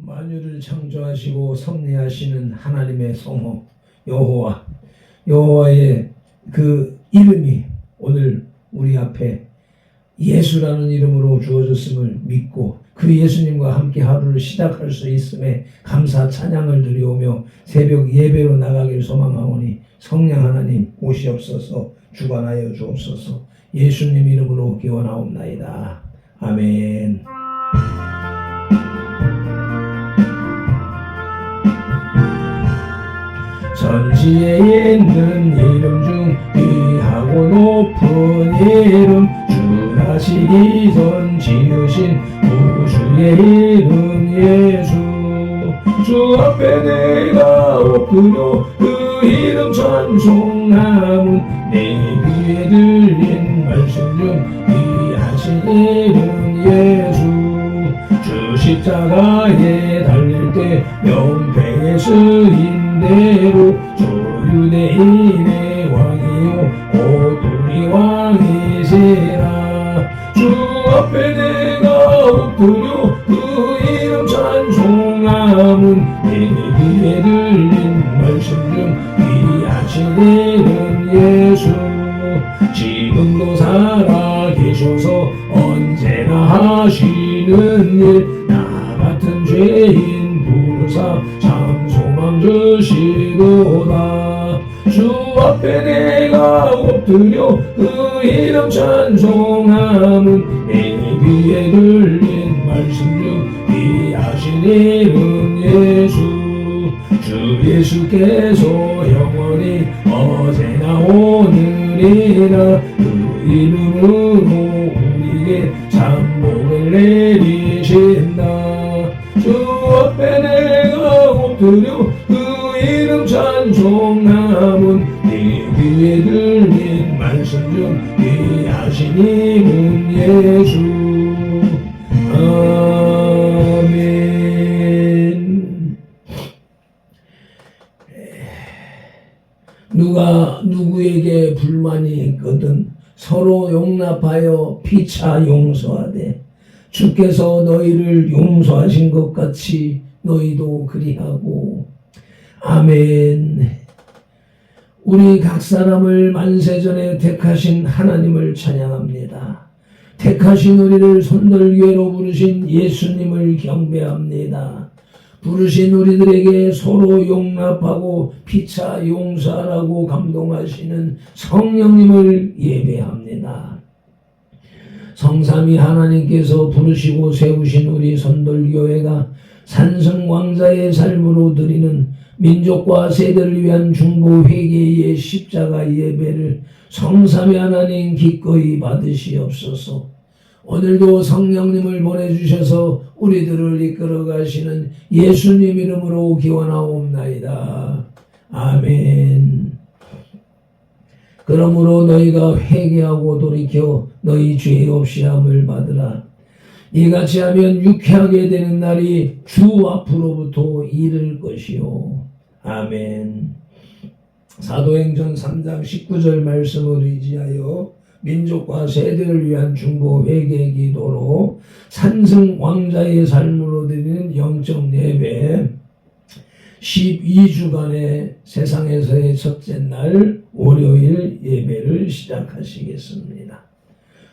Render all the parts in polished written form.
만유를 창조하시고 섭리하시는 하나님의 성호 여호와의 그 이름이 오늘 우리 앞에 예수라는 이름으로 주어졌음을 믿고 그 예수님과 함께 하루를 시작할 수 있음에 감사 찬양을 드리오며 새벽 예배로 나가길 소망하오니 성령 하나님 오시옵소서 주관하여 주옵소서. 예수님 이름으로 기원하옵나이다. 아멘. 천지에 있는 이름 중 귀하고 높은 이름 주 나시기 전 지으신 구주의 이름 예수. 주 앞에 내가 엎드려 그 이름 찬송함은 내 귀에 들린 말씀 중 귀하신 이름 예수. 주 십자가에 달릴 때 명패에 쓰인 대로 조유대인의 왕이요 곧 우리 왕이시라. 주 앞에 내가 엎드려 그 이름 찬송함은 내 귀에 들린 말씀 중 귀하신 이름 예수. 지금도 살아계셔서 언제나 하시는 일 나 같은 죄인 부르사 참 소망 주시도다. 주 앞에 내가 엎드려 그 이름 찬송함은 내 귀에 들린 말씀 중 귀하신 이름 예수. 주 예수께서 영원히 어제나 오늘이나 그 이름으로 우리에게 참복을 내리신다. 주 앞에 내가 엎드려 그 이름 찬송함은 네 귀에 들린 말씀 중 귀하신 이름 예수. 아멘. 누가 누구에게 불만이 있거든 서로 용납하여 피차 용서하되 주께서 너희를 용서하신 것 같이 너희도 그리하고. 아멘. 우리 각 사람을 만세전에 택하신 하나님을 찬양합니다. 택하신 우리를 손들기로 부르신 예수님을 경배합니다. 부르신 우리들에게 서로 용납하고 피차 용서하라고 감동하시는 성령님을 예배합니다. 성삼위 하나님께서 부르시고 세우신 우리 선돌교회가 산성왕자의 삶으로 드리는 민족과 세대를 위한 중보 회개의 십자가 예배를 성삼위 하나님 기꺼이 받으시옵소서. 오늘도 성령님을 보내주셔서 우리들을 이끌어 가시는 예수님 이름으로 기원하옵나이다. 아멘. 그러므로 너희가 회개하고 돌이켜 너희 죄 없이 함을 받으라. 이같이 하면 유쾌하게 되는 날이 주 앞으로부터 이를 것이요. 아멘. 사도행전 3장 19절 말씀을 의지하여 민족과 세대를 위한 중보 회개 기도로 산승 왕자의 삶으로 드리는 영적 예배 12주간의 세상에서의 첫째 날 월요일 예배를 시작하시겠습니다.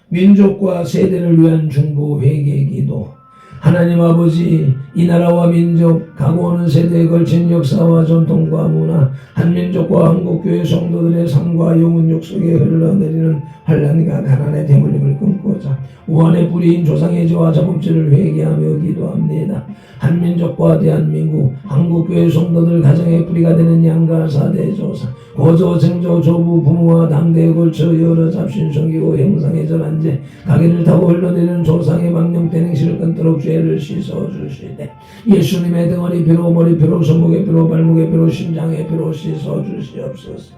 민족과 세대를 위한 중보 회개 기도. 하나님 아버지, 이 나라와 민족, 가고 오는 세대에 걸친 역사와 전통과 문화, 한민족과 한국교회 성도들의 삶과 영혼 욕속에 흘러내리는 환난과 가난의 대물림을 끊고자 우한의 뿌리인 조상의 죄와 자범죄를 회개하며 기도합니다. 한민족과 대한민국, 한국교회 성도들 가정의 뿌리가 되는 양가 사대 조상, 고조, 증조, 조부, 부모와 당대에 걸쳐 여러 잡신 성기고 형상의 절한죄, 가게를 타고 흘러내리는 조상의 망령된 행실을 끊도록 죄를 씻어주시되 예수님의 등허리 피로, 머리 피로, 손목의 피로, 발목의 피로, 심장의 피로 씻어주시옵소서.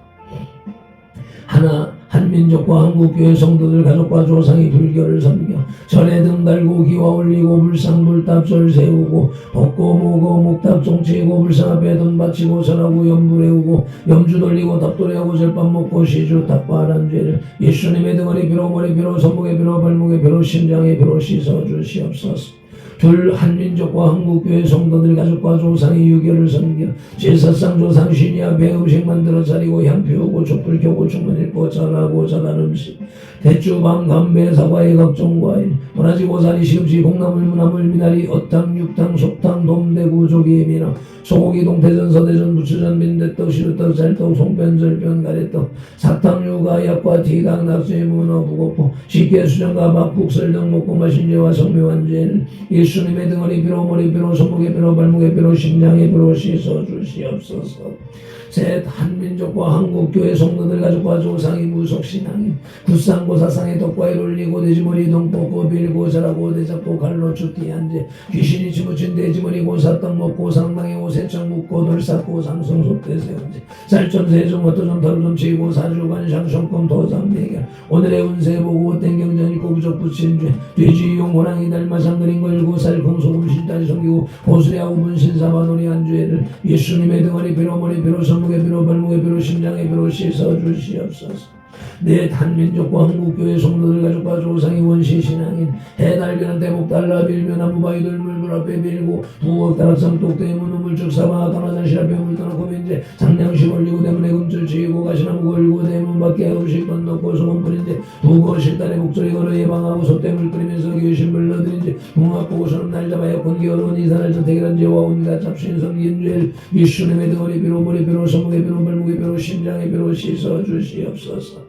한민족과 한국교회 성도들 가족과 조상이 불교를 섬겨 절에 등 달고 기와 올리고 불상 불탑절 세우고 벚고 모고 목탑 종치고 불상 앞에 돈 바치고 절하고 염불 해우고 염주 돌리고 답돌이하고 절밥 먹고 시주 탑발한 죄를 예수님의 등허리 피로, 머리 피로, 손목의 피로, 발목의 피로, 심장의 피로 씻어주시옵소서. 둘, 한민족과 한국교회 성도들 가족과 조상의 유교를 섬겨 제사상 조상 신이 앞에 음식 만들어 차리고 향표 오고 촛불 켜고 주문 읽고 잘하고 잘한 음식 대추, 밤, 담배, 사과의 각종 과일 도라지, 고사리, 시금치, 콩나물, 무나물, 미나리, 어탕, 육탕, 속탕, 돔대구, 조기, 미나 소고기, 동태전, 서대전, 부추전, 민대떡, 시루떡, 쌀떡, 송편, 절편, 가래떡, 사탕, 유가, 약과, 티각, 낙지, 문어, 부고포, 식혜, 수정과 밥국, 설등, 먹고 마신 죄와 성묘한 예수님의 등허리 뼈로, 머리 뼈로, 손목에 뼈로, 발목에 뼈로, 심장에 뼈로 씻어 주시옵소서. 셋, 한민족과 한국교회 성도들 가족과 조상이 무속신앙인 굿상고 사상의 덕과에 올리고 돼지머리 동 뽑고 빌고 절하고 대잡고 갈로 죽기 한제 귀신이 치무친 돼지머리 고사떡 먹고 상당에 오세청 묻고 돌 쌓고 상성 속대 세운제 쌀점 세점 어떠점 털좀 치고 사주관 샹성금 도상 대결 오늘의 운세 보고 땡경전 있고 부적 붙인 죄 돼지용 호랑이 달마상 그린 걸고 살콩 소금 실다리 섬기고 고수리하고 분신사바놀이 한 죄를 예수님의 등허리 뼈로 머리 뼈로 손목에 뼈로 발목에 뼈로 심장에 뼈로 씻어 주시옵소서. 내 한민족과 한국교회 성도들 가족과 조상이 원시신앙인 해달변한 대목 달라 빌며 나무바위 돌물물 앞에 빌고 부엌 다락상 똑대에 문우물 즉사바 떠나자실 앞에 물 떠나고 민제 장량식 올리고 대문에 금줄 치고 가시나무 걸고 대문 밖에 음식 건너고 소금 뿌린제 두고 실단에 목소리 걸어 예방하고 솥대물 끓이면서 귀신 불러들인제 붕합 보고 서는 날 잡아 에어컨 기어로운 이산을 선택이란 죄와 온갖 잡신 섬긴 죄를 예수님의 등허리 뼈로 머리 뼈로 손목에 뼈로 발목에 뼈로 심장에 뼈로 씻어 주시옵소서.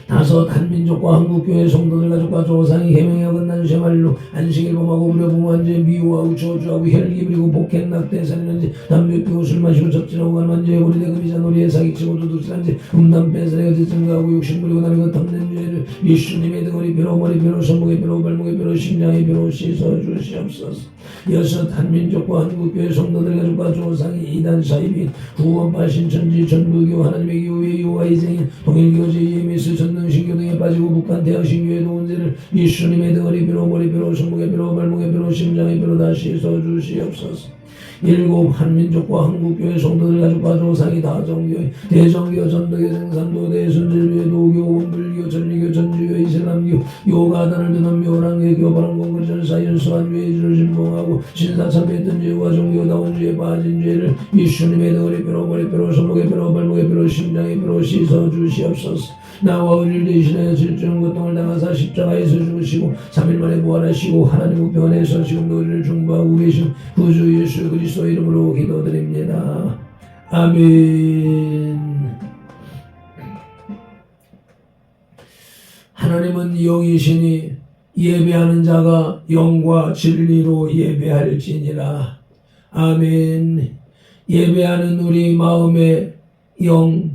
다섯, 한민족과 한국교회 성도들 가족과 조상이 계명에 어긋난 쇠말로 안식일 범하고 우려봉한 죄 미워하고 저주하고 혈기 부리고 복행 낙대 살리는 죄 담배 피우고 술 마시고 접진하고 가늠한 죄 고리대금이자 놀이에 사기치고 도둑질한 죄 음담 빼살이가 증가하고 욕심 부리고 남의 것 탐낸 죄를 예수님의 등허리 뼈로 머리 뼈로 손목에 뼈로 발목에 뼈로 심장에 뼈로 씻어 주시옵소서. 여섯, 한민족과 한국교회 성도들 가족과 조상이 이단 사이비 구원파 신천지 전부교 하나님의 교회 요가 이생인 동일교제 예미스 전능신교 등에 빠지고 북한 대학신교회 동원제를 예수님의 등허리 뼈로 머리 뼈로 손목에 뼈로 발목에 뼈로 심장에 뼈로 다 씻어 주시옵소서. 일곱, 한민족과 한국교회 성도들 가족과 조상이 다정교회 대정교 전도교 생산도 대순질교회 도교 원불교 전리교 전주교 이슬람교 요가단을 드는 묘랑교교 바람공글 전사 연수한교회 주를 신봉하고 신사참배했던 죄와 종교다운 죄에 빠진 죄를 예수님의 등허리 뼈로 머리 뼈로 손목에 뼈로 발목에 뼈로 심장에 뼈로 씻어 주시옵소서. 나와 우리를 대신하여 질주는 고통을 당하사 십자가에서 죽으시고 3일 만에 부활하시고 하나님 우편에서 지금도 우리를 중보하고 계신 구주 예수 그리스도 이름으로 기도드립니다. 아멘. 하나님은 영이시니 예배하는 자가 영과 진리로 예배할지니라. 아멘. 예배하는 우리 마음의 영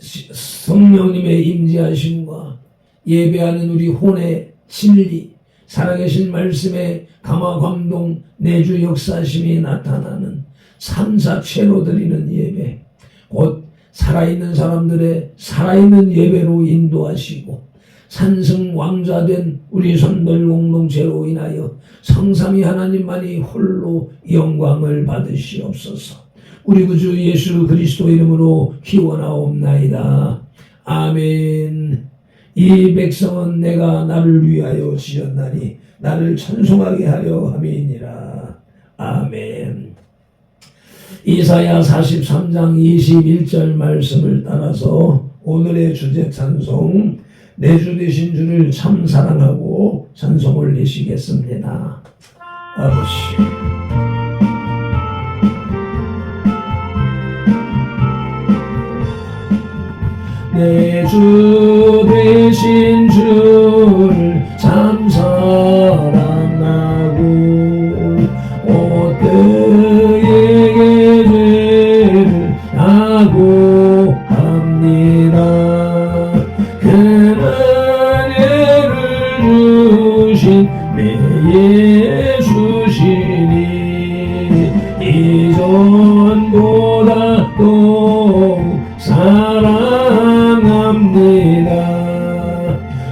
성령님의 임재하심과 예배하는 우리 혼의 진리 살아계신 말씀의 감화 감동 내주 역사심이 나타나는 삼사체로 드리는 예배 곧 살아있는 사람들의 살아있는 예배로 인도하시고 산승 왕자된 우리 선들 공동체로 인하여 성삼위 하나님만이 홀로 영광을 받으시옵소서. 우리 구주 예수 그리스도 이름으로 기원하옵나이다. 아멘. 이 백성은 내가 나를 위하여 지었나니 나를 찬송하게 하려 함이니라. 아멘. 이사야 43장 21절 말씀을 따라서 오늘의 주제 찬송 내 주 되신 주를 참 사랑하고 찬송 올리시겠습니다. 아버지 내 주 되신 주를 참 사랑하고 그에게 죄를 하고 합니다. 그 은혜를 주신 내 예수시니 이전보다 또 사랑합니다.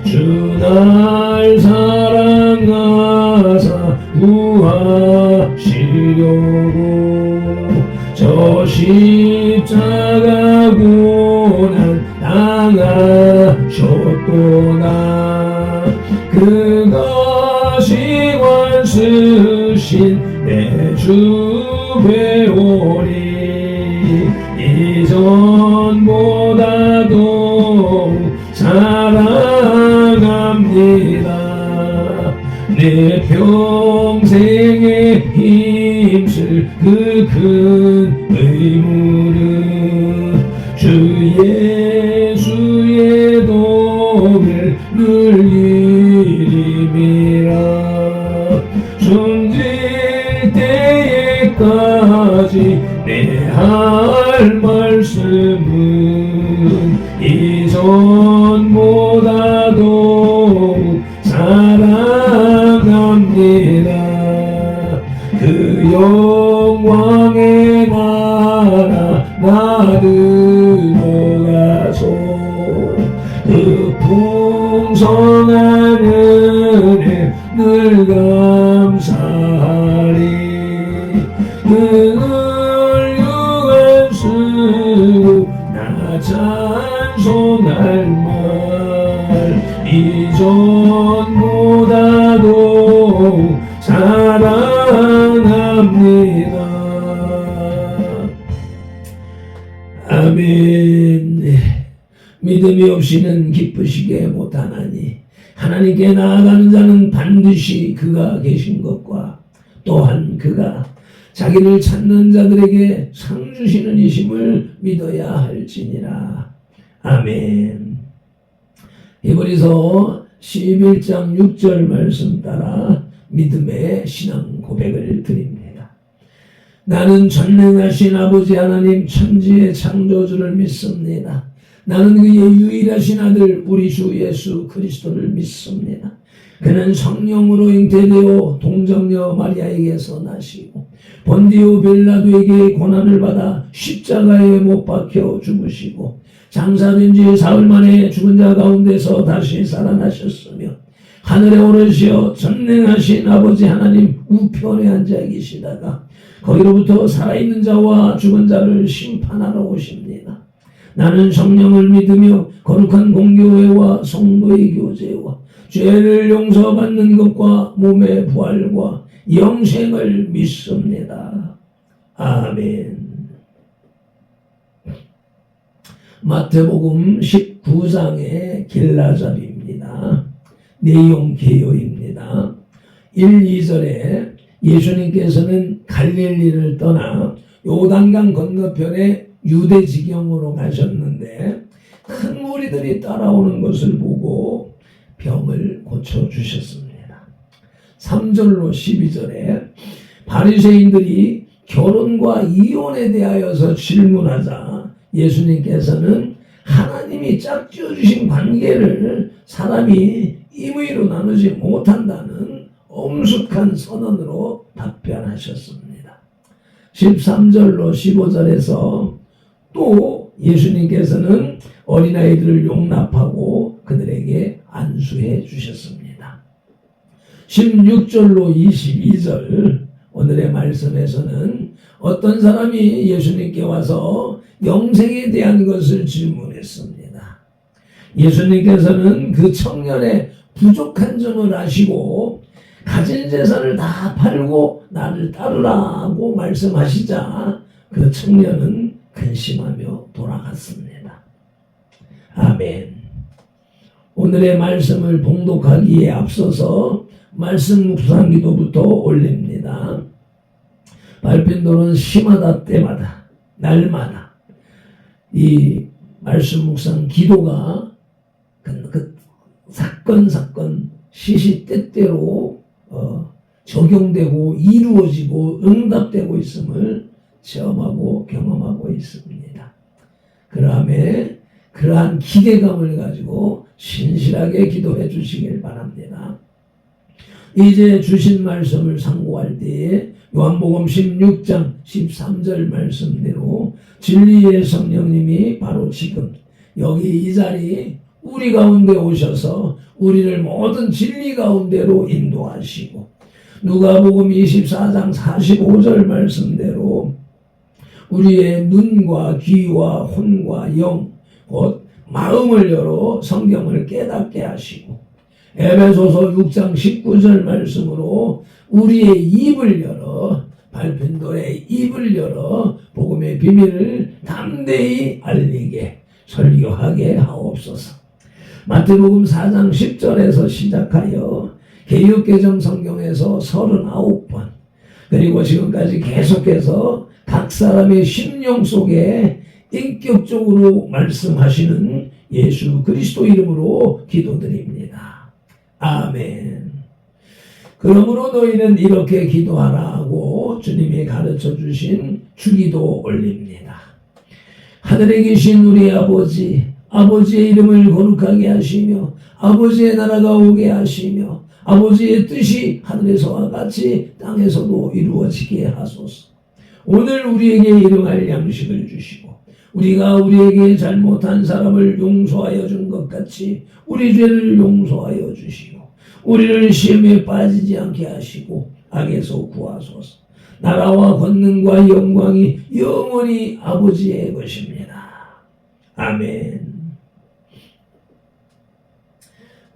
주 날 사랑하사 구하시려고 저 십자가 고난 당하셨구나. 그것이 완수 매주 배우리 이전보다도 사랑합니다. 내 평생에 힘쓸 그 큰 의무는 주 예수의 독을 늘 이름이라. 숨질 때에까지 내 할 말씀은 이전보다도 사랑합니다. 그 영광의 나라 나들어 가소. 그 풍성한 은혜 늘 감사하리. 그 훌륭한 쓰고 나 찬송할 말 이전보다도 사랑합니다. 아멘. 믿음이 없이는 기쁘시게 못하나니 하나님께 나아가는 자는 반드시 그가 계신 것과 또한 그가 자기를 찾는 자들에게 상 주시는 이심을 믿어야 할지니라. 아멘. 히브리서 11장 6절 말씀 따라 믿음의 신앙 고백을 드립니다. 나는 전능하신 아버지 하나님 천지의 창조주를 믿습니다. 나는 그의 유일하신 아들 우리 주 예수 그리스도를 믿습니다. 그는 성령으로 잉태되어 동정녀 마리아에게서 나시고 본디오 빌라도에게 고난을 받아 십자가에 못 박혀 죽으시고 장사된 지 사흘 만에 죽은 자 가운데서 다시 살아나셨으며 하늘에 오르시어 전능하신 아버지 하나님 우편에 앉아 계시다가 거기로부터 살아있는 자와 죽은 자를 심판하러 오십니다. 나는 성령을 믿으며 거룩한 공교회와 성도의 교제와 죄를 용서받는 것과 몸의 부활과 영생을 믿습니다. 아멘. 마태복음 19장의 길라잡입니다. 내용 개요입니다. 1, 2절에 예수님께서는 갈릴리를 떠나 요단강 건너편에 유대 지경으로 가셨는데 큰 무리들이 따라오는 것을 보고 병을 고쳐주셨습니다. 3절로 12절에 바리새인들이 결혼과 이혼에 대하여서 질문하자 예수님께서는 하나님이 짝지어 주신 관계를 사람이 임의로 나누지 못한다는 엄숙한 선언으로 답변하셨습니다. 13절로 15절에서 또 예수님께서는 어린아이들을 용납하고 그들에게 안수해 주셨습니다. 16절로 22절 오늘의 말씀에서는 어떤 사람이 예수님께 와서 영생에 대한 것을 질문했습니다. 예수님께서는 그 청년의 부족한 점을 아시고 가진 재산을 다 팔고 나를 따르라고 말씀하시자 그 청년은 근심하며 돌아갔습니다. 아멘. 오늘의 말씀을 봉독하기에 앞서서 말씀 묵상 기도부터 올립니다. 발핀도는 시마다 때마다 날마다 이 말씀 묵상 기도가 그 사건 시시때때로 적용되고 이루어지고 응답되고 있음을 체험하고 경험하고 있습니다. 그러함에 그러한 기대감을 가지고 신실하게 기도해 주시길 바랍니다. 이제 주신 말씀을 상고할 때에 요한복음 16장 13절 말씀대로 진리의 성령님이 바로 지금 여기 이 자리 우리 가운데 오셔서 우리를 모든 진리 가운데로 인도하시고 누가복음 24장 45절 말씀대로 우리의 눈과 귀와 혼과 영 곧 마음을 열어 성경을 깨닫게 하시고 에베소서 6장 19절 말씀으로 우리의 입을 열어 발편도의 입을 열어 복음의 비밀을 담대히 알리게 설교하게 하옵소서. 마태복음 4장 10절에서 시작하여 개역개정 성경에서 39번 그리고 지금까지 계속해서 각 사람의 심령 속에 인격적으로 말씀하시는 예수 그리스도 이름으로 기도드립니다. 아멘. 그러므로 너희는 이렇게 기도하라고 주님이 가르쳐 주신 주기도 올립니다. 하늘에 계신 우리 아버지, 아버지의 이름을 거룩하게 하시며 아버지의 나라가 오게 하시며 아버지의 뜻이 하늘에서와 같이 땅에서도 이루어지게 하소서. 오늘 우리에게 일용할 양식을 주시고 우리가 우리에게 잘못한 사람을 용서하여 준 것 같이 우리 죄를 용서하여 주시고 우리를 시험에 빠지지 않게 하시고 악에서 구하소서. 나라와 권능과 영광이 영원히 아버지의 것입니다. 아멘.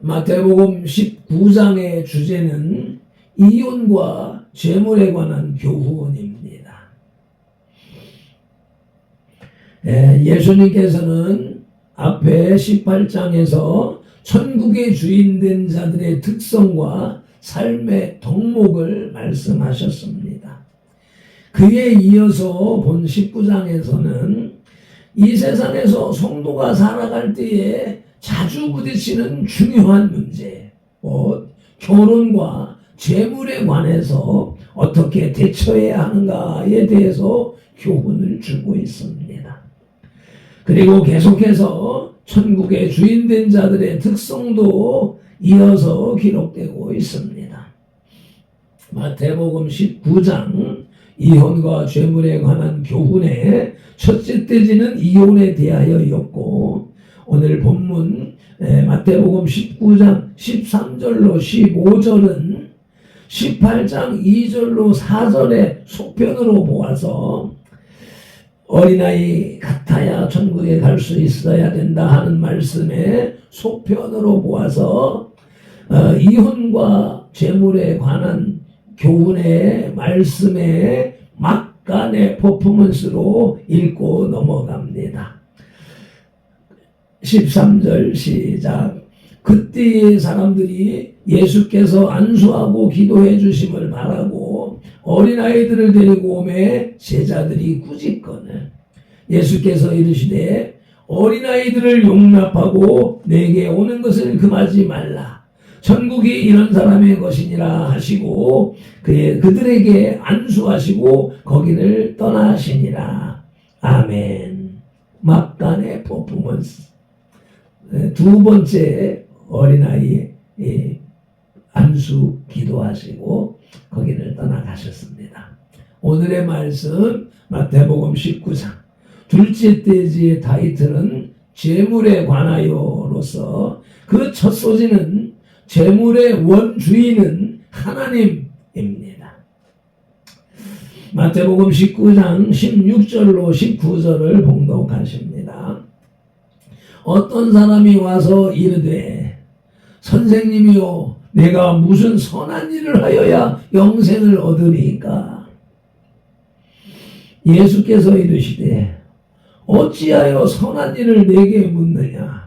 마태복음 19장의 주제는 이혼과 재물에 관한 교훈입니다. 예수님께서는 앞에 18장에서 천국의 주인된 자들의 특성과 삶의 덕목을 말씀하셨습니다. 그에 이어서 본 19장에서는 이 세상에서 성도가 살아갈 때에 자주 부딪히는 중요한 문제, 결혼과 재물에 관해서 어떻게 대처해야 하는가에 대해서 교훈을 주고 있습니다. 그리고 계속해서 천국의 주인된 자들의 특성도 이어서 기록되고 있습니다. 마태복음 19장 이혼과 재물에 관한 교훈의 첫째 대지는 이혼에 대하여였고 오늘 본문 마태복음 19장 13절로 15절은 18장 2절로 4절의 속편으로 보아서 어린아이 같아야 천국에 갈 수 있어야 된다 하는 말씀에 속편으로 보아서 이혼과 재물에 관한 교훈의 말씀에 막간의 퍼포먼스로 읽고 넘어갑니다. 13절 시작. 그때의 사람들이 예수께서 안수하고 기도해 주심을 바라고 어린아이들을 데리고 오매 제자들이 꾸짖거늘 예수께서 이르시되 어린아이들을 용납하고 내게 오는 것을 금하지 말라. 천국이 이런 사람의 것이니라 하시고 그들에게 안수하시고 거기를 떠나시니라. 아멘. 막간의 퍼포먼스. 두 번째 어린아이 안수 기도하시고 거기를 떠나가셨습니다. 오늘의 말씀 마태복음 19장 둘째 대지의 타이틀은 재물에 관하여로서 그 첫 소지는 재물의 원주인은 하나님입니다. 마태복음 19장 16절로 19절을 봉독하십니다. 어떤 사람이 와서 이르되 선생님이요 내가 무슨 선한 일을 하여야 영생을 얻으리까? 예수께서 이르시되 어찌하여 선한 일을 내게 묻느냐?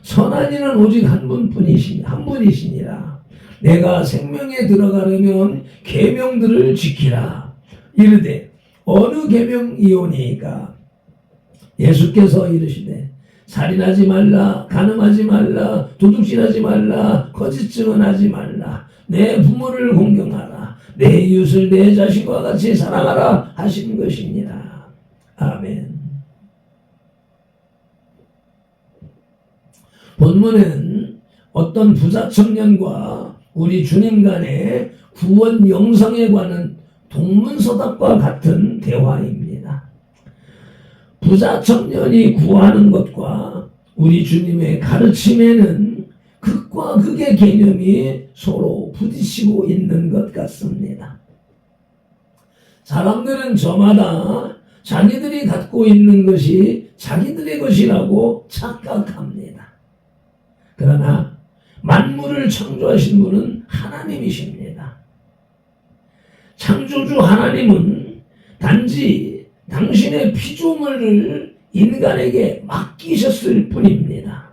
선한 이는 오직 한 분이시니라. 내가 생명에 들어가려면 계명들을 지키라. 이르되 어느 계명이오니까? 예수께서 이르시되 살인하지 말라, 간음하지 말라, 도둑질하지 말라, 거짓 증언하지 말라, 내 부모를 공경하라, 내 이웃을 내 자신과 같이 사랑하라 하신 것이니라. 아멘. 본문은 어떤 부자 청년과 우리 주님 간의 구원 영성에 관한 동문서답과 같은 대화입니다. 부자 청년이 구하는 것과 우리 주님의 가르침에는 극과 극의 개념이 서로 부딪히고 있는 것 같습니다. 사람들은 저마다 자기들이 갖고 있는 것이 자기들의 것이라고 착각합니다. 그러나 만물을 창조하신 분은 하나님이십니다. 창조주 하나님은 단지 당신의 피조물을 인간에게 맡기셨을 뿐입니다.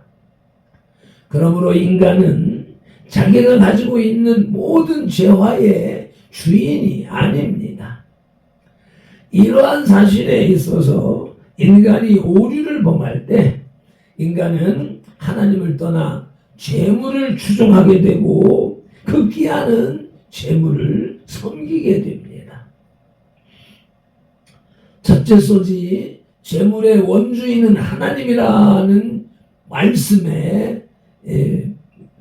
그러므로 인간은 자기가 가지고 있는 모든 재화의 주인이 아닙니다. 이러한 사실에 있어서 인간이 오류를 범할 때 인간은 하나님을 떠나 재물을 추종하게 되고 급기야는 재물을 섬기게 됩니다. 첫째 소지 재물의 원주인은 하나님이라는 말씀의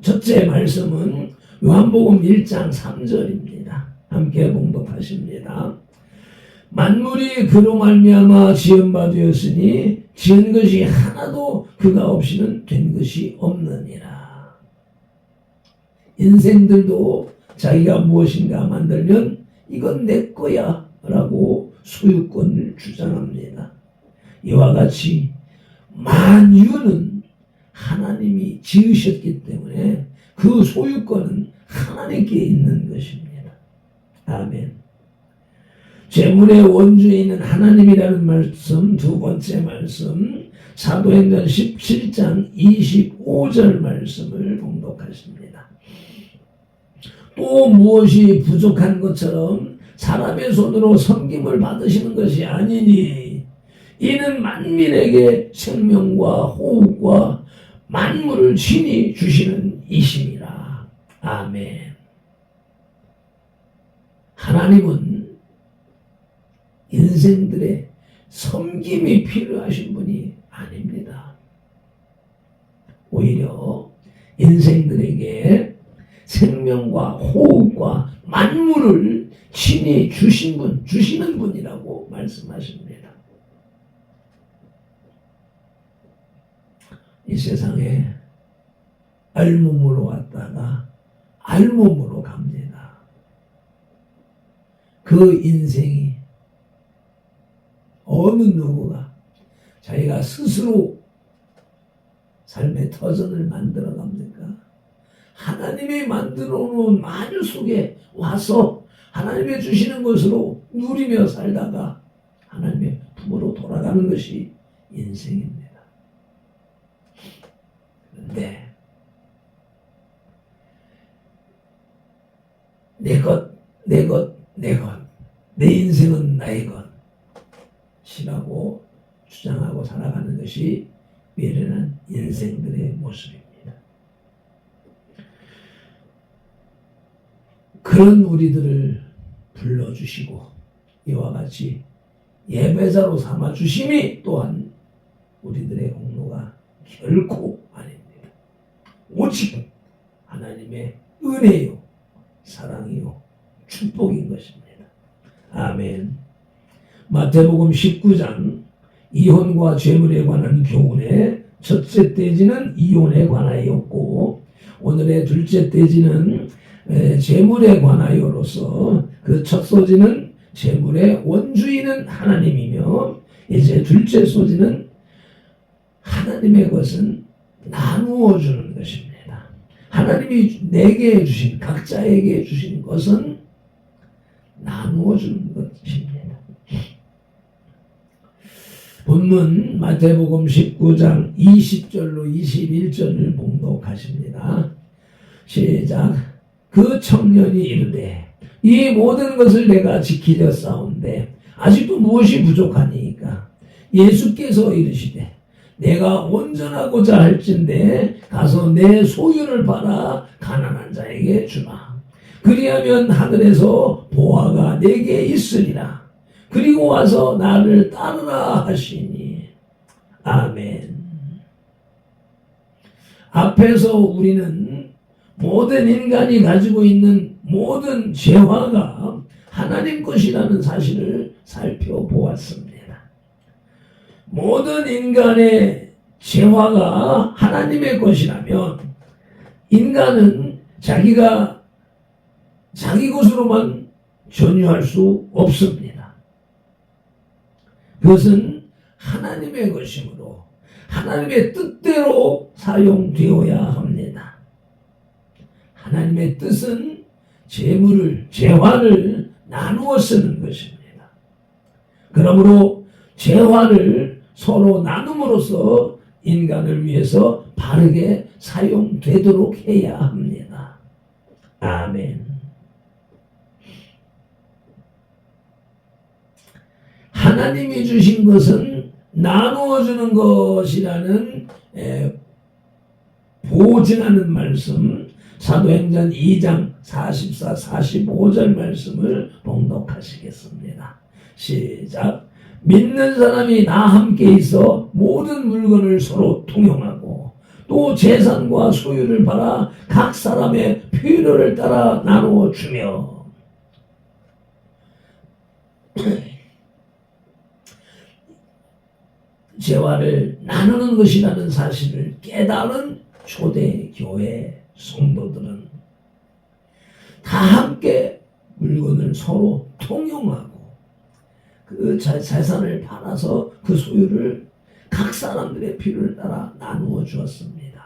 첫째 말씀은 요한복음 1장 3절입니다. 함께 봉독하십니다. 만물이 그로 말미암아 지은 바 되었으니 지은 것이 하나도 그가 없이는 된 것이 없느니라. 인생들도 자기가 무엇인가 만들면 이건 내 거야 라고 소유권을 주장합니다. 이와 같이 만유는 하나님이 지으셨기 때문에 그 소유권은 하나님께 있는 것입니다. 아멘. 재물의 원주인은 하나님이라는 말씀, 두 번째 말씀, 사도행전 17장 25절 말씀을 봉독하십니다. 또 무엇이 부족한 것처럼 사람의 손으로 섬김을 받으시는 것이 아니니 이는 만민에게 생명과 호흡과 만물을 친히 주시는 이심이라. 아멘. 하나님은 인생들의 섬김이 필요하신 분이 아닙니다. 오히려 인생들에게 생명과 호흡과 만물을 친히 주시는 분이라고 말씀하십니다. 이 세상에 알몸으로 왔다가 알몸으로 갑니다. 그 인생이 어느 누구가 자기가 스스로 삶의 터전을 만들어 갑니까? 하나님이 만들어 놓은 만유 속에 와서 하나님이 주시는 것으로 누리며 살다가 하나님의 품으로 돌아가는 것이 인생입니다. 그런데 내 것, 내 인생은 나의 것이라고 주장하고 살아가는 것이 미련한 인생들의 모습입니다. 그런 우리들을 불러주시고 이와 같이 예배자로 삼아주심이 또한 우리들의 공로가 결코 아닙니다. 오직 하나님의 은혜요, 사랑이요, 축복인 것입니다. 아멘. 마태복음 19장 이혼과 재물에 관한 교훈의 첫째 대지는 이혼에 관하였고 오늘의 둘째 대지는 재물에 관하여로서 그 첫 소지는 재물의 원주인은 하나님이며 이제 둘째 소지는 하나님의 것은 나누어 주는 것입니다. 하나님이 내게 주신 각자에게 주신 것은 나누어 주는 것입니다. 본문 마태복음 19장 20절로 21절을 봉독하십니다. 시작. 그 청년이 이르되 이 모든 것을 내가 지키려 싸운데 아직도 무엇이 부족하니까 예수께서 이르시되 내가 온전하고자 할진대 가서 내 소유를 팔아 가난한 자에게 주라. 그리하면 하늘에서 보화가 내게 있으리라. 그리고 와서 나를 따르라 하시니. 아멘. 앞에서 우리는 모든 인간이 가지고 있는 모든 재화가 하나님 것이라는 사실을 살펴보았습니다. 모든 인간의 재화가 하나님의 것이라면 인간은 자기가 자기 것으로만 전유할 수 없습니다. 그것은 하나님의 것이므로 하나님의 뜻대로 사용되어야 합니다. 하나님의 뜻은 재물을, 재화를 나누어 쓰는 것입니다. 그러므로 재화를 서로 나눔으로써 인간을 위해서 바르게 사용되도록 해야 합니다. 아멘. 하나님이 주신 것은 나누어 주는 것이라는 보증하는 말씀, 사도행전 2장 44, 45절 말씀을 봉독하시겠습니다. 시작. 믿는 사람이 나 함께 있어 모든 물건을 서로 통용하고 또 재산과 소유를 팔아 각 사람의 필요를 따라 나누어 주며 재화를 나누는 것이라는 사실을 깨달은 초대교회 성도들은 다 함께 물건을 서로 통용하고 그 재산을 팔아서 그 소유를 각 사람들의 필요를 따라 나누어 주었습니다.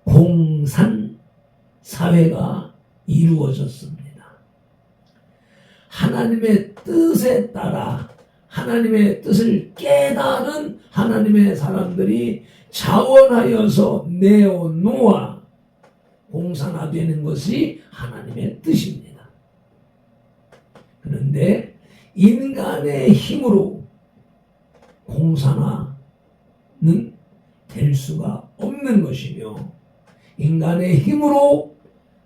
공산 사회가 이루어졌습니다. 하나님의 뜻에 따라 하나님의 뜻을 깨달은 하나님의 사람들이 자원하여서 내어놓아 공산화되는 것이 하나님의 뜻입니다. 그런데 인간의 힘으로 공산화는 될 수가 없는 것이며 인간의 힘으로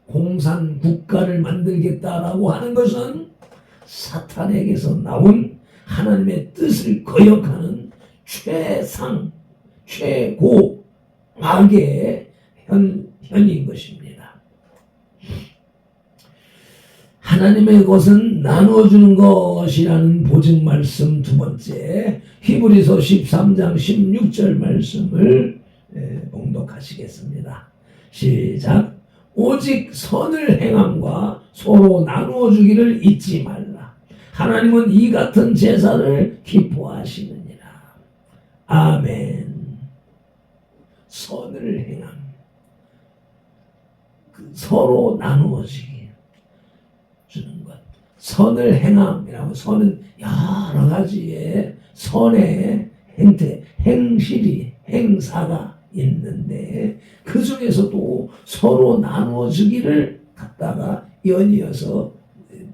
공산 국가를 만들겠다라고 하는 것은 사탄에게서 나온 하나님의 뜻을 거역하는 최고 악의 현인 것입니다. 하나님의 것은 나누어주는 것이라는 보증 말씀 두 번째, 히브리서 13장 16절 말씀을 봉독하시겠습니다. 시작. 오직 선을 행함과 서로 나누어 주기를 잊지 말라. 하나님은 이 같은 제사를 기뻐하시느니라. 아멘. 선을 행함. 서로 나누어 주는 것. 선을 행함이라고, 선은 여러 가지의 선의 행태, 행사가 있는데 그 중에서도 서로 나누어 주기를 갖다가 연이어서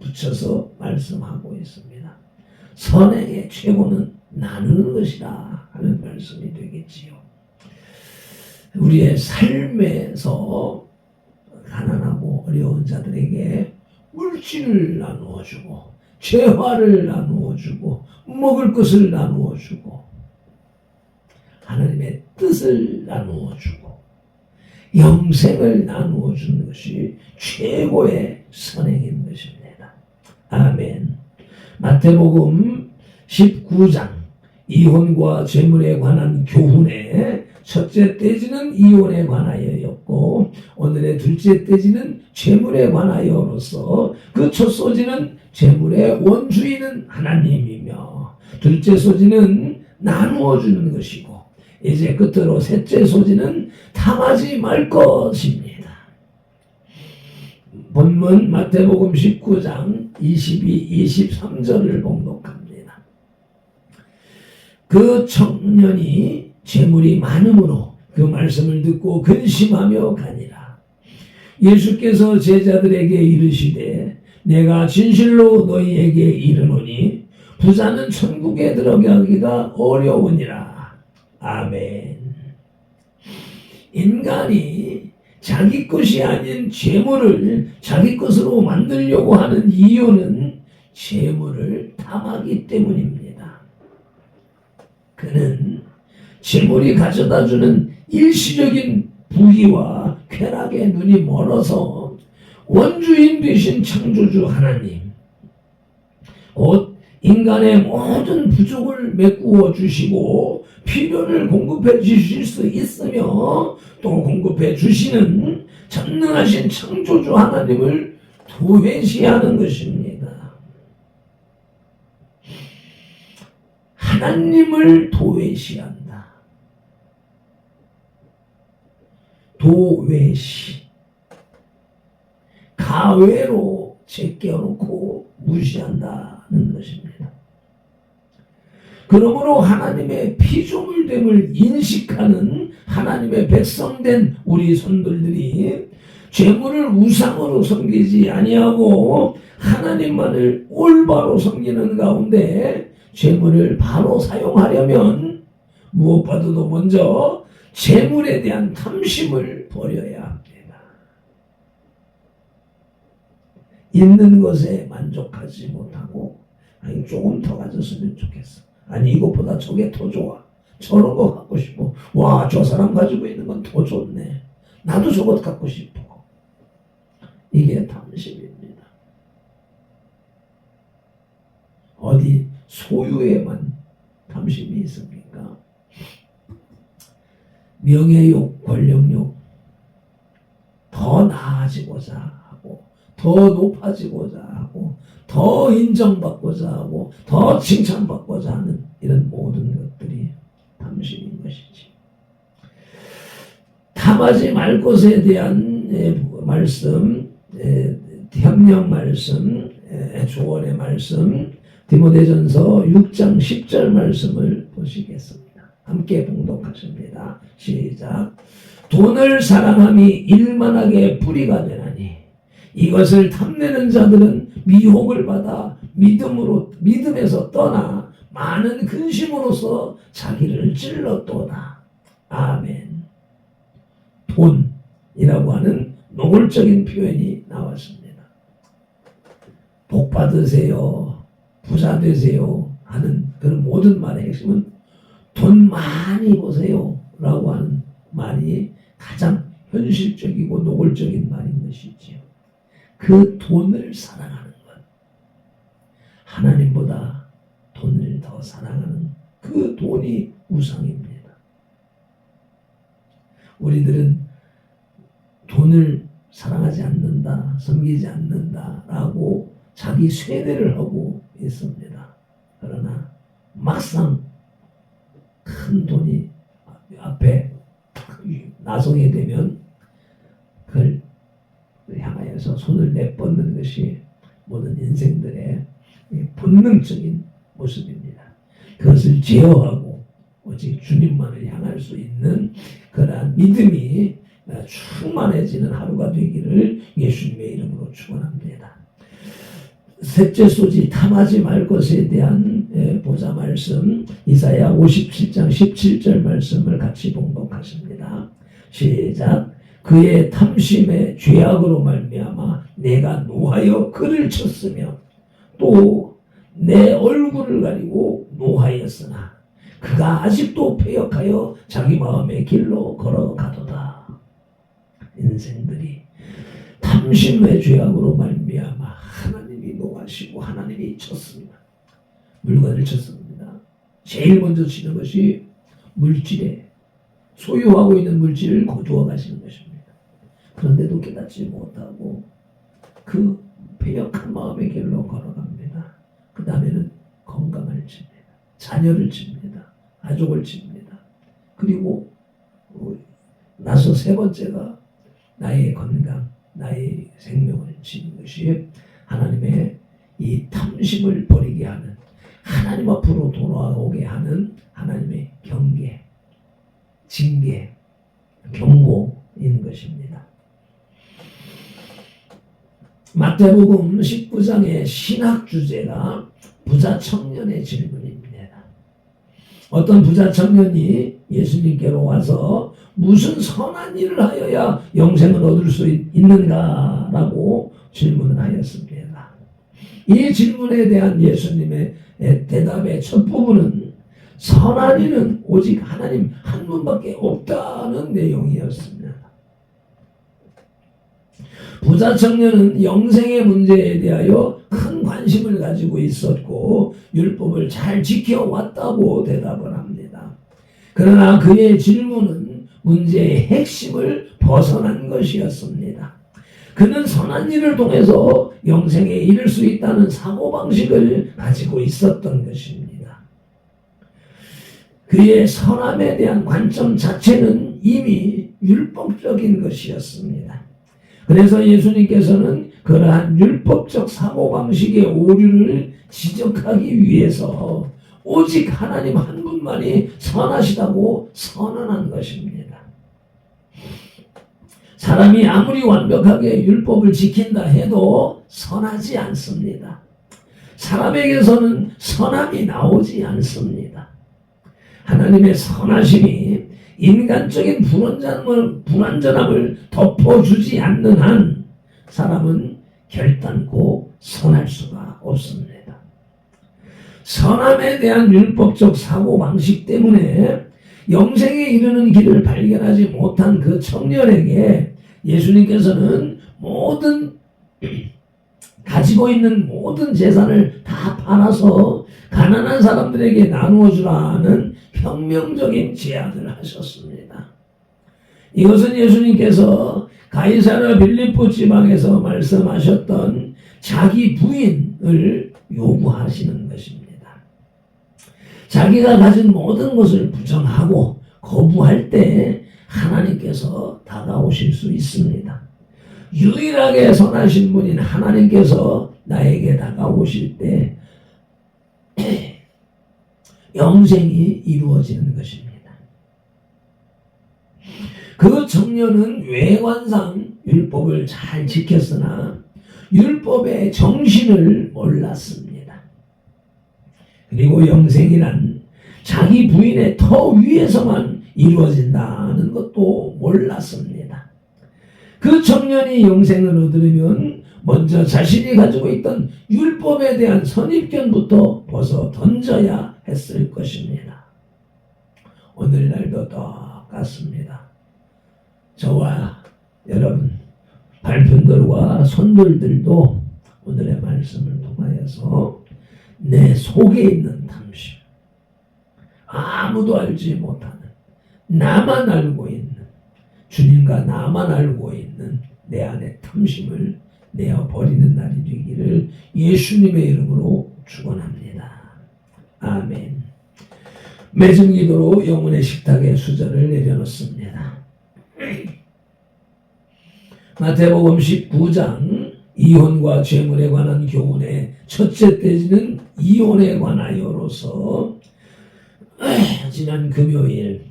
붙여서 말씀하고 있습니다. 선행의 최고는 나누는 것이다 하는 말씀이 되겠지요. 우리의 삶에서 가난하고 어려운 자들에게 물질을 나누어주고 재화를 나누어주고 먹을 것을 나누어주고 하나님의 뜻을 나누어주고 영생을 나누어주는 것이 최고의 선행인 것입니다. 아멘. 마태복음 19장 이혼과 재물에 관한 교훈의 첫째 떼지는 이혼에 관하여였고 오늘의 둘째 떼지는 재물에 관하여로서 그 첫 소지는 재물의 원주인은 하나님이며 둘째 소지는 나누어 주는 것이고 이제 끝으로 셋째 소지는 탐하지 말 것입니다. 본문 마태복음 19장 22, 23절을 봉독합니다. 그 청년이 재물이 많음으로 그 말씀을 듣고 근심하며 가니라. 예수께서 제자들에게 이르시되 내가 진실로 너희에게 이르노니 부자는 천국에 들어가기가 어려우니라. 아멘. 인간이 자기 것이 아닌 재물을 자기 것으로 만들려고 하는 이유는 재물을 탐하기 때문입니다. 그는 재물이 가져다주는 일시적인 부귀와 쾌락에 눈이 멀어서 원주인 되신 창조주 하나님, 곧 인간의 모든 부족을 메꾸어 주시고 필요를 공급해 주실 수 있으며 또 공급해 주시는 전능하신 창조주 하나님을 도외시하는 것입니다. 하나님을 도외시한다. 도외시. 사회로 제껴놓고 무시한다는 것입니다. 그러므로 하나님의 피조물됨을 인식하는 하나님의 백성된 우리 손들들이 재물을 우상으로 섬기지 아니하고 하나님만을 올바로 섬기는 가운데 재물을 바로 사용하려면 무엇보다도 먼저 재물에 대한 탐심을 버려야 합니다. 있는 것에 만족하지 못하고 아니 조금 더 가졌으면 좋겠어. 아니 이것보다 저게 더 좋아. 저런 거 갖고 싶어. 와, 저 사람 가지고 있는 건 더 좋네. 나도 저것 갖고 싶어. 이게 탐심입니다. 어디 소유에만 탐심이 있습니까? 명예욕, 권력욕, 더 나아지고자 하고, 더 높아지고자 하고, 더 인정받고자 하고, 더 칭찬받고자 하는 이런 모든 것들이 탐심인 것이지. 탐하지 말 것에 대한 말씀, 협력 말씀, 조언의 말씀, 디모데전서 6장 10절 말씀을 보시겠습니다. 함께 봉독하십니다. 시작. 돈을 사랑함이 일만하게 뿌리가 되나니 이것을 탐내는 자들은 미혹을 받아 믿음에서 떠나 많은 근심으로써 자기를 찔렀도다. 아멘. 돈이라고 하는 노골적인 표현이 나왔습니다. 복 받으세요. 부자 되세요. 하는 그런 모든 말의 핵심은 돈 많이 버세요. 라고 하는 말이 가장 현실적이고 노골적인 말인 것이지요. 그 돈을 사랑하는 것. 하나님보다 돈을 더 사랑하는 그 돈이 우상입니다. 우리들은 돈을 사랑하지 않는다, 섬기지 않는다라고 자기 쇠뇌를 하고 있습니다. 그러나 막상 큰 돈이 앞에 나서게 되면 그걸 향하여서 손을 내뻗는 것이 모든 인생들의 본능적인 모습입니다. 그것을 제어하고 오직 주님만을 향할 수 있는 그러한 믿음이 충만해지는 하루가 되기를 예수님의 이름으로 축원합니다. 셋째 소지 탐하지 말 것에 대한 보자 말씀 이사야 57장 17절 말씀을 같이 봉독하십니다. 시작. 그의 탐심의 죄악으로 말미암아 내가 노하여 그를 쳤으며 또 내 얼굴을 가리고 노하였으나 그가 아직도 패역하여 자기 마음의 길로 걸어가도다. 인생들이 탐심의 죄악으로 말미암아 하나님이 노하시고 하나님이 쳤습니다. 물건을 쳤습니다. 제일 먼저 치는 것이 물질에 소유하고 있는 물질을 거두어 가시는 것입니다. 그런데도 깨닫지 못하고 그 패역한 마음의 길로 걸어갑니다. 그 다음에는 건강을 칩니다. 자녀를 칩니다. 가족을 칩니다. 그리고 나서 세 번째가 나의 건강, 나의 생명을 치는 것이 하나님의 이 탐심을 버리게 하는 하나님 앞으로 돌아오게 하는 하나님의 경계, 징계, 경고인 것입니다. 마태복음 19장의 신학 주제가 부자 청년의 질문입니다. 어떤 부자 청년이 예수님께로 와서 무슨 선한 일을 하여야 영생을 얻을 수 있는가라고 질문을 하였습니다. 이 질문에 대한 예수님의 대답의 첫 부분은 선한 일은 오직 하나님 한 분밖에 없다는 내용이었습니다. 부자 청년은 영생의 문제에 대하여 큰 관심을 가지고 있었고 율법을 잘 지켜왔다고 대답을 합니다. 그러나 그의 질문은 문제의 핵심을 벗어난 것이었습니다. 그는 선한 일을 통해서 영생에 이를 수 있다는 사고방식을 가지고 있었던 것입니다. 그의 선함에 대한 관점 자체는 이미 율법적인 것이었습니다. 그래서 예수님께서는 그러한 율법적 사고방식의 오류를 지적하기 위해서 오직 하나님 한 분만이 선하시다고 선언한 것입니다. 사람이 아무리 완벽하게 율법을 지킨다 해도 선하지 않습니다. 사람에게서는 선함이 나오지 않습니다. 하나님의 선하심이 인간적인 불완전함을 덮어주지 않는 한 사람은 결단코 선할 수가 없습니다. 선함에 대한 율법적 사고방식 때문에 영생에 이르는 길을 발견하지 못한 그 청년에게 예수님께서는 가지고 있는 모든 재산을 다 팔아서 가난한 사람들에게 나누어 주라는 혁명적인 제안을 하셨습니다. 이것은 예수님께서 가이사랴 빌립보 지방에서 말씀하셨던 자기 부인을 요구하시는 것입니다. 자기가 가진 모든 것을 부정하고 거부할 때 하나님께서 다가오실 수 있습니다. 유일하게 선하신 분인 하나님께서 나에게 다가오실 때 영생이 이루어지는 것입니다. 그 청년은 외관상 율법을 잘 지켰으나 율법의 정신을 몰랐습니다. 그리고 영생이란 자기 부인의 터 위에서만 이루어진다는 것도 몰랐습니다. 그 청년이 영생을 얻으려면 먼저 자신이 가지고 있던 율법에 대한 선입견부터 벗어 던져야 했을 것입니다. 오늘날도 똑같습니다. 저와 여러분 발편들과 손들들도 오늘의 말씀을 통하여서 내 속에 있는 탐심, 아무도 알지 못하는, 나만 알고 있는, 주님과 나만 알고 있는 내 안의 탐심을 내어버리는 날이 되기를 예수님의 이름으로 축원합니다. 아멘. 맺은 기도로 영혼의 식탁에 수저를 내려놓습니다. 마태복음 19장 이혼과 재물에 관한 교훈의 첫째 대지는 이혼에 관하여로서 지난 금요일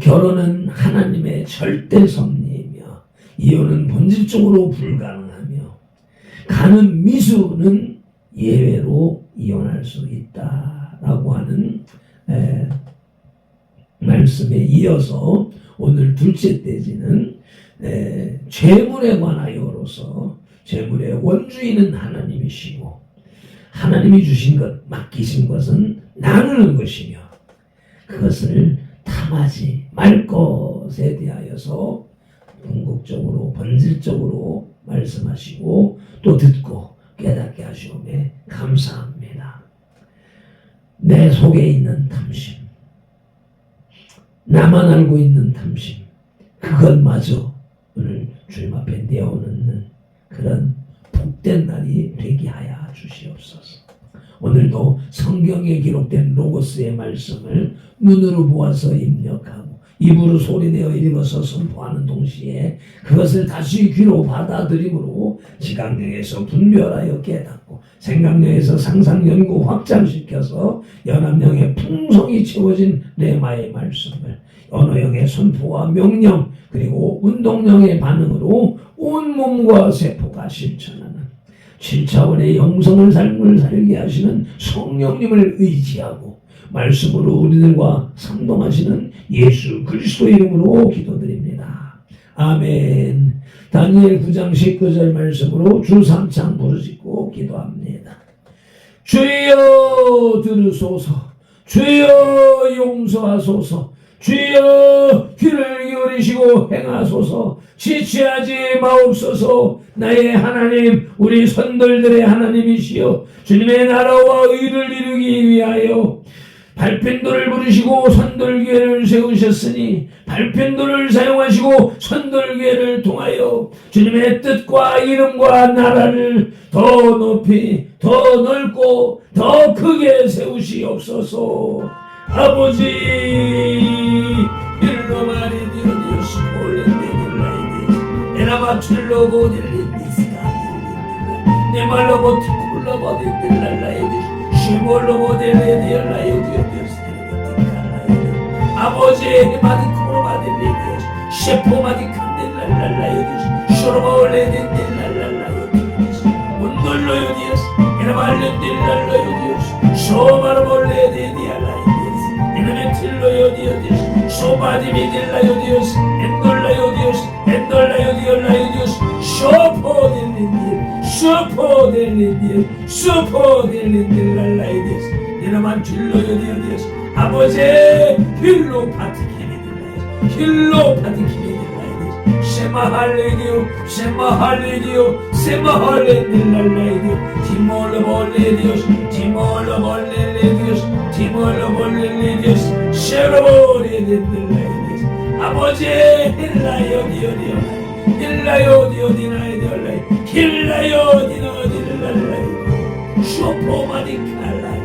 결혼은 하나님의 절대 섭리이며 이혼은 본질적으로 불가능하며 가는 미수는 예외로 이혼할 수 있다라고 하는 말씀에 이어서 오늘 둘째 대지는 재물에 관하여로서 재물의 원주인은 하나님이시고 하나님이 주신 것, 맡기신 것은 나누는 것이며 그것을 탐하지 말 것에 대하여서 궁극적으로 본질적으로 말씀하시고 또 듣고 깨닫게 하시오매 감사합니다. 내 속에 있는 탐심, 나만 알고 있는 탐심, 그것마저 오늘 주님 앞에 내어놓는 그런 복된 날이 되게 하여 주시옵소서. 오늘도 성경에 기록된 로고스의 말씀을 눈으로 보아서 입력하고 입으로 소리내어 읽어서 선포하는 동시에 그것을 다시 귀로 받아들임으로 지각령에서 분별하여 깨닫고 생각령에서 상상 연구 확장시켜서 연합령의 풍성이 채워진 레마의 말씀을 언어형의 선포와 명령 그리고 운동령의 반응으로 온 몸과 세포가 실천하는 7차원의 영성을 삶을 살게 하시는 성령님을 의지하고 말씀으로 우리들과 상동하시는 예수 그리스도 이름으로 기도드립니다. 아멘. 다니엘 9장 19절 말씀으로 주 3창 부르짖고 기도합니다. 주여 들으소서, 주여 용서하소서, 주여 귀를 기울이시고 행하소서, 지체하지 마옵소서. 나의 하나님, 우리 선돌들의 하나님이시여, 주님의 나라와 의를 이루기 위하여 발편도를 부르시고 선돌교회를 세우셨으니 발편도를 사용하시고 선돌교회를 통하여 주님의 뜻과 이름과 나라를 더 높이, 더 넓고 더 크게 세우시옵소서. 아버지 일로 말이 디오디오스 올렌데닐라이디 에라마 칠로고 딜린디스가 내 말로 못히 굴러버디 딜랄라이디 시몰로 모델레디얼라이디 아버지의 마디 코로마딜리디 셰포마디 칸딜랄라이디 쇼로마올레딘딜랄라이디 운돌로요디스 에라말렌딜랄라이디 쇼마르몰레디디알라이디스 에나메틸로요디오디스 쇼바디미딜라요디스 엔돌라요디오라이디스 쇼포딜린딜랄라이디스 에나만 틸로요디오디스 아버지 힐로 파티키니딜라이디스 힐로 파티키니딜라이디스 셰마할레디오 셰마할레디오 셰마할레딜랄라이디오 티몰로볼레디오스 티몰로볼레디오스 티몰로볼레디오스 셰로볼레딜라이디스 아버지 힐라요디오디오 힐라요디오디나이디올라이 힐라요디노딜랄라이 쇼포마디칼라이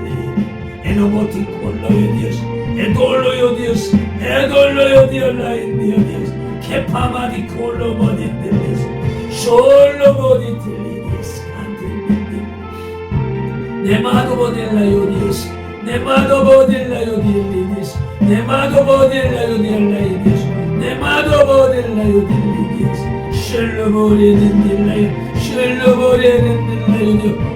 에노모티 콜로요 디오스 에돌로요 디오스 에돌로요 디올라인 디오스 케파마디 콜로모디 딜리스 숄로모디 딜리스 안딜리디 네마도보딜라요 디오스 네마도보딜라요 딜리디스 네마도보딜라요 딜라이디스 네마도보딜라요 딜리디스 셜로보리는 딜라요 셜로보리는 딜라요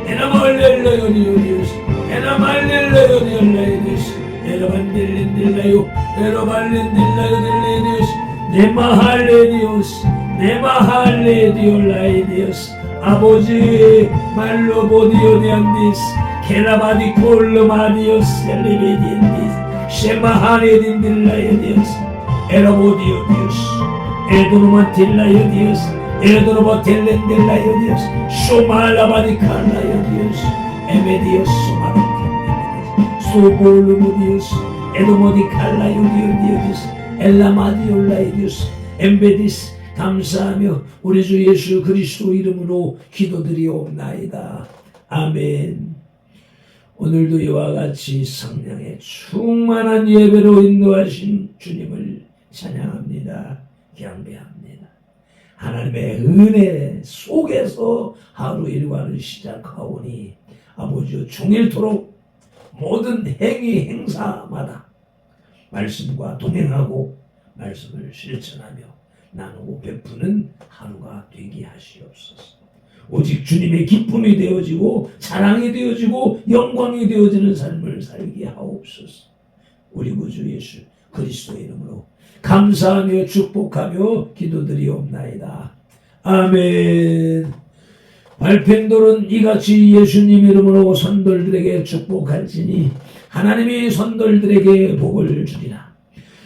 에나몰렐라요 디오스 에나말렐라요 딜라이디스 에라반딜린딜라요 에라발린딜라요 딜라이디스 네마할레디오스 네마할레디올라이디오스 아버지 말로보디오디안디스 케라바디 콜로마디오스 엘리베디엔디스 셰마하레딘딜라이디오스 에라보디오디오스 에도노마틸라이디오스 에도노마틸렌딜라이디오스 쇼말라바디칼라이디오스 에메디오스 소마디칼라이디오스 소볼루모디오스 에도모디칼라이디오디오스 엘라마디올라이디오스 엠베디스 감사하며 우리 주 예수 그리스도 이름으로 기도드리옵나이다. 아멘. 오늘도 이와 같이 성령의 충만한 예배로 인도하신 주님을 찬양합니다. 경배합니다. 하나님의 은혜 속에서 하루 일과를 시작하오니 아버지여 종일토록 모든 행위 행사마다 말씀과 동행하고 말씀을 실천하며 나누고 베푸는 하루가 되게 하시옵소서. 오직 주님의 기쁨이 되어지고 자랑이 되어지고 영광이 되어지는 삶을 살게 하옵소서. 우리 구주 예수 그리스도의 이름으로 감사하며 축복하며 기도드리옵나이다. 아멘. 발펜돌은 이같이 예수님 이름으로 선돌들에게 축복할지니 하나님이 선돌들에게 복을 주리라.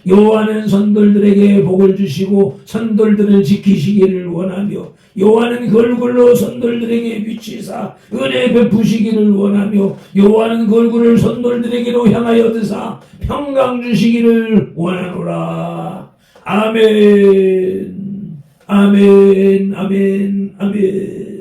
여호와는 선돌들에게 복을 주시고 선돌들을 지키시기를 원하며 여호와는 그 얼굴로 선돌들에게 비치사 은혜 베푸시기를 원하며 여호와는 그 얼굴을 선돌들에게로 향하여 드사 평강 주시기를 원하노라. 아멘 아멘 아멘 아멘.